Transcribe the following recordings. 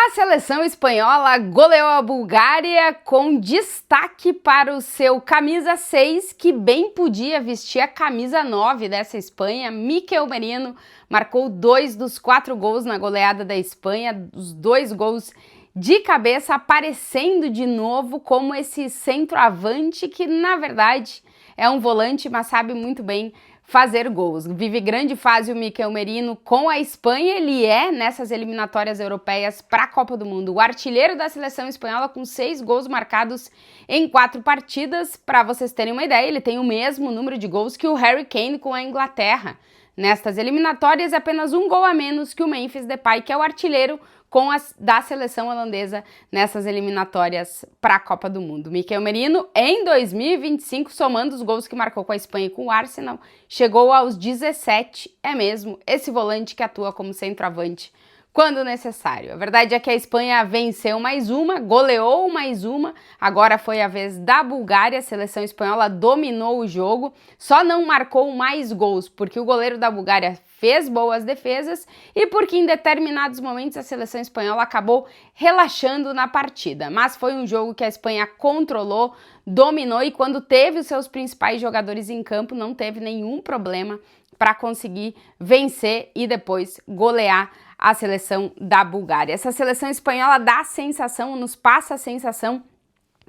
A seleção espanhola goleou a Bulgária com destaque para o seu camisa 6, que bem podia vestir a camisa 9 dessa Espanha. Mikel Merino marcou 2 dos 4 gols na goleada da Espanha, os 2 gols de cabeça, aparecendo de novo como esse centroavante que, na verdade, é um volante, mas sabe muito bem fazer gols. Vive grande fase o Mikel Merino com a Espanha. Ele é, nessas eliminatórias europeias para a Copa do Mundo, o artilheiro da seleção espanhola com 6 gols marcados em 4 partidas. Para vocês terem uma ideia, ele tem o mesmo número de gols que o Harry Kane com a Inglaterra. Nestas eliminatórias, é apenas 1 gol a menos que o Memphis Depay, que é o artilheiro da seleção holandesa nessas eliminatórias para a Copa do Mundo. Mikel Merino, em 2025, somando os gols que marcou com a Espanha e com o Arsenal, chegou aos 17, é mesmo, esse volante que atua como centroavante quando necessário. A verdade é que a Espanha venceu mais uma, goleou mais uma, agora foi a vez da Bulgária. A seleção espanhola dominou o jogo, só não marcou mais gols porque o goleiro da Bulgária fez boas defesas e porque em determinados momentos a seleção espanhola acabou relaxando na partida. Mas foi um jogo que a Espanha controlou, dominou e quando teve os seus principais jogadores em campo não teve nenhum problema para conseguir vencer e depois golear a seleção da Bulgária. Essa seleção espanhola dá a sensação, nos passa a sensação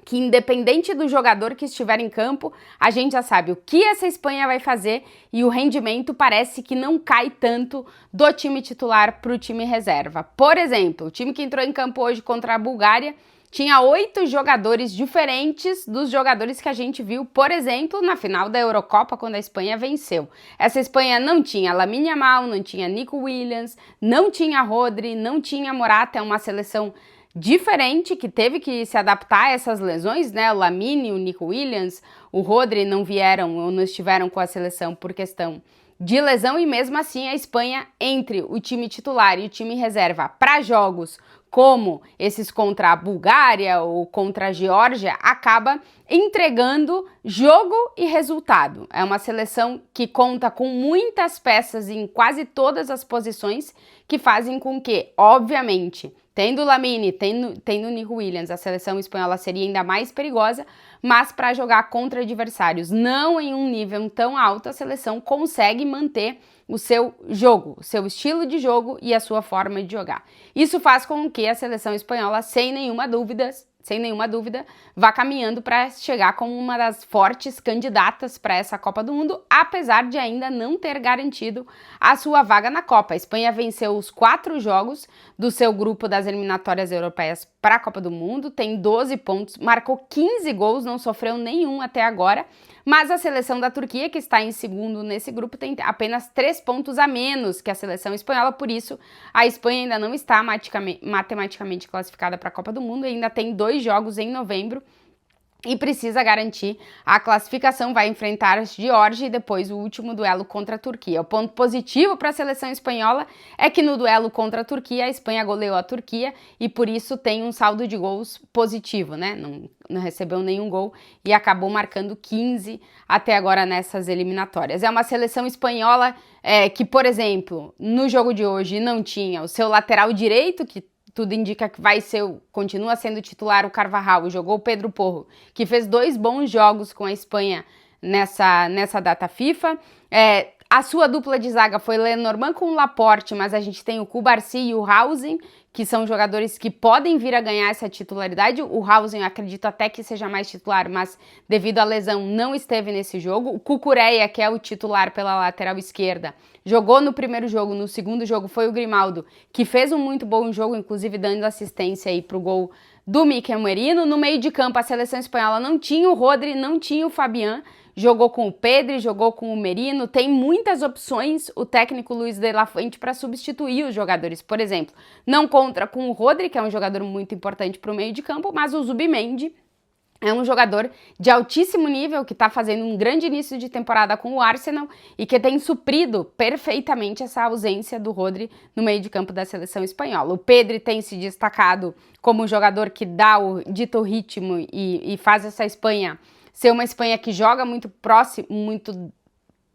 que independente do jogador que estiver em campo, a gente já sabe o que essa Espanha vai fazer e o rendimento parece que não cai tanto do time titular para o time reserva. Por exemplo, o time que entrou em campo hoje contra a Bulgária tinha 8 jogadores diferentes dos jogadores que a gente viu, por exemplo, na final da Eurocopa, quando a Espanha venceu. Essa Espanha não tinha Lamine Yamal, não tinha Nico Williams, não tinha Rodri, não tinha Morata. É uma seleção diferente que teve que se adaptar a essas lesões, né? O Lamine, o Nico Williams, o Rodri não vieram ou não estiveram com a seleção por questão de lesão e mesmo assim a Espanha, entre o time titular e o time reserva para jogos como esses contra a Bulgária ou contra a Geórgia, acaba entregando jogo e resultado. É uma seleção que conta com muitas peças em quase todas as posições que fazem com que, obviamente, tendo Lamine, tendo Nico Williams, a seleção espanhola seria ainda mais perigosa, mas para jogar contra adversários não em um nível tão alto, a seleção consegue manter o seu jogo, o seu estilo de jogo e a sua forma de jogar. Isso faz com que a seleção espanhola, sem nenhuma dúvida, vá caminhando para chegar como uma das fortes candidatas para essa Copa do Mundo, apesar de ainda não ter garantido a sua vaga na Copa. A Espanha venceu os 4 jogos do seu grupo das eliminatórias europeias para a Copa do Mundo, tem 12 pontos, marcou 15 gols, não sofreu nenhum até agora, mas a seleção da Turquia, que está em segundo nesse grupo, tem apenas 3 pontos a menos que a seleção espanhola, por isso a Espanha ainda não está matematicamente classificada para a Copa do Mundo, ainda tem 2 jogos em novembro e precisa garantir a classificação. Vai enfrentar a Geórgia e depois o último duelo contra a Turquia. O ponto positivo para a seleção espanhola é que no duelo contra a Turquia, a Espanha goleou a Turquia e por isso tem um saldo de gols positivo, né? Não recebeu nenhum gol e acabou marcando 15 até agora nessas eliminatórias. É uma seleção espanhola que, por exemplo, no jogo de hoje não tinha o seu lateral direito, que tudo indica que continua sendo titular o Carvajal, jogou o Pedro Porro, que fez 2 bons jogos com a Espanha nessa data FIFA. A sua dupla de zaga foi Lenormand com o Laporte, mas a gente tem o Cubarsí e o Hausen, que são jogadores que podem vir a ganhar essa titularidade. O Hausen, acredito até que seja mais titular, mas devido à lesão não esteve nesse jogo. O Cucurella, que é o titular pela lateral esquerda, jogou no primeiro jogo. No segundo jogo foi o Grimaldo, que fez um muito bom jogo, inclusive dando assistência aí pro gol do Mikel Merino. No meio de campo, a seleção espanhola não tinha o Rodri, não tinha o Fabián, jogou com o Pedri, jogou com o Merino, tem muitas opções o técnico Luis de la Fuente para substituir os jogadores. Por exemplo, não conta com o Rodri, que é um jogador muito importante para o meio de campo, mas o Zubimendi é um jogador de altíssimo nível que está fazendo um grande início de temporada com o Arsenal e que tem suprido perfeitamente essa ausência do Rodri no meio de campo da seleção espanhola. O Pedri tem se destacado como um jogador que dá o dito ritmo e faz essa Espanha ser uma Espanha que joga muito próximo, muito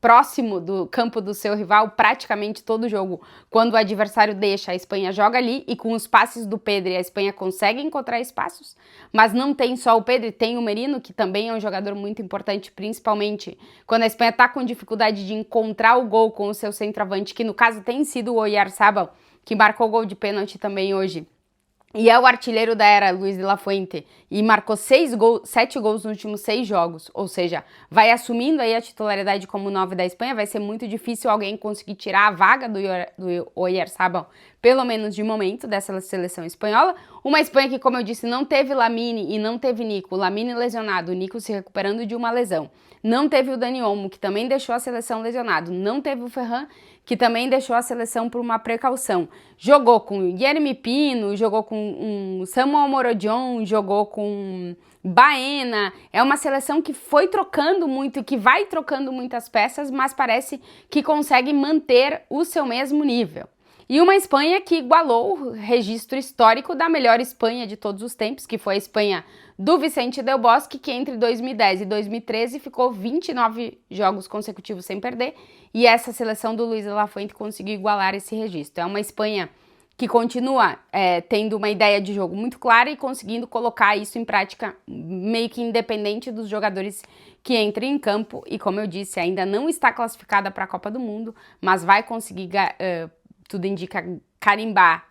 próximo do campo do seu rival praticamente todo jogo. Quando o adversário deixa, a Espanha joga ali e com os passes do Pedri a Espanha consegue encontrar espaços, mas não tem só o Pedri, tem o Merino, que também é um jogador muito importante, principalmente quando a Espanha está com dificuldade de encontrar o gol com o seu centroavante, que no caso tem sido o Oyarzabal, que marcou o gol de pênalti também hoje. E é o artilheiro da era, Luis de la Fuente, e marcou 7 gols nos últimos 6 jogos, ou seja, vai assumindo aí a titularidade como 9 da Espanha, vai ser muito difícil alguém conseguir tirar a vaga do Oyarzabal, pelo menos de momento, dessa seleção espanhola. Uma Espanha que, como eu disse, não teve Lamine e não teve Nico, Lamine lesionado, o Nico se recuperando de uma lesão. Não teve o Dani Olmo, que também deixou a seleção lesionado, não teve o Ferran, que também deixou a seleção por uma precaução. Jogou com o Yeremy Pino, jogou com Samuel Morodion, jogou com Baena. É uma seleção que foi trocando muito e que vai trocando muitas peças, mas parece que consegue manter o seu mesmo nível. E uma Espanha que igualou o registro histórico da melhor Espanha de todos os tempos, que foi a Espanha do Vicente Del Bosque, que entre 2010 e 2013 ficou 29 jogos consecutivos sem perder, e essa seleção do Luis de la Fuente conseguiu igualar esse registro. É uma Espanha que continua tendo uma ideia de jogo muito clara e conseguindo colocar isso em prática meio que independente dos jogadores que entrem em campo, e como eu disse, ainda não está classificada para a Copa do Mundo, mas vai conseguir tudo indica carimbar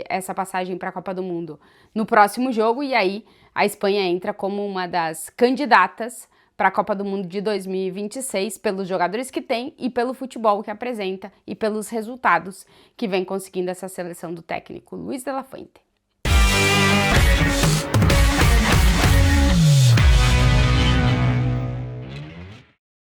essa passagem para a Copa do Mundo no próximo jogo, e aí a Espanha entra como uma das candidatas para a Copa do Mundo de 2026 pelos jogadores que tem e pelo futebol que apresenta e pelos resultados que vem conseguindo essa seleção do técnico Luis de la Fuente.